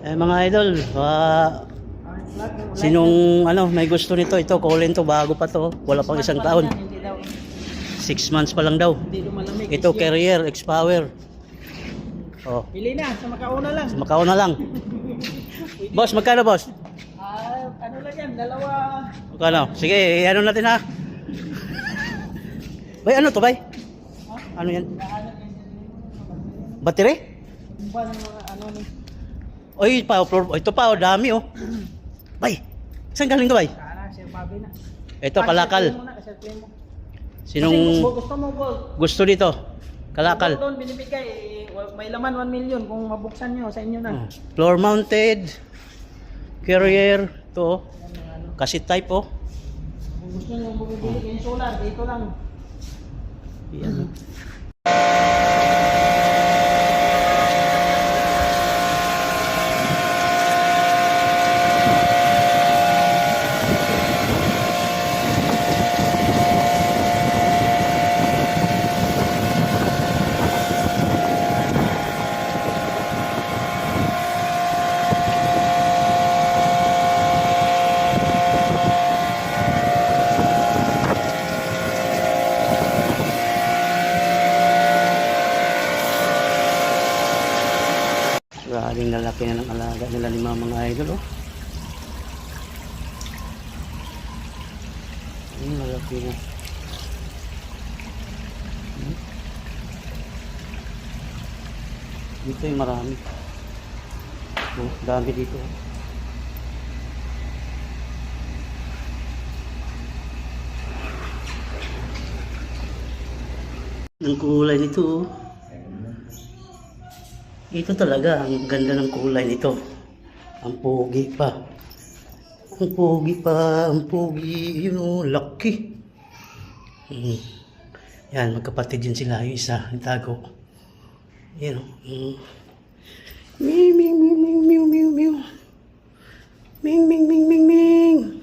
Mga idol, sinong may gusto nito? Ito, Colin to, bago pa to. Wala pang isang taon. 6 months pa lang daw. Ito, Carrier, X-Power. Oh. Pili na, sa makauna lang. Sa makauna lang. Boss, magkano boss? Ano lang yan, dalawa. Magkano? Sige, ano natin ha? Bay, ano to bay? Ano yan? Battery? Ano ni? Oy, ito pa, dami oh. Bay, saan galing to bay? Sir Bobby na. Ito, kalakal. Sinong Gusto mo gold? gusto dito? Kalakal. Doon binibigay, may laman 1 million kung mabuksan nyo, sa inyo na. Floor mounted. Carrier. Ito oh. Kasi type oh. Kung gusto nyo bumibili yung solar, dito lang. Yan. Graling lalaki na ng alaga nila ni mga idol oh. Malaki na. Dito yung marami. Oh, dami dito. Ang kulay nito oh. Ito talaga, ang ganda ng kulay nito. Ang pogi pa. Ang pogi pa, ang pogi. Yun o, laki. Yan, magkapatid yun sila. Yung isa, yung tago. Yan o. Ming, ming, ming, ming, ming, ming, ming. Ming, ming, ming, ming, ming.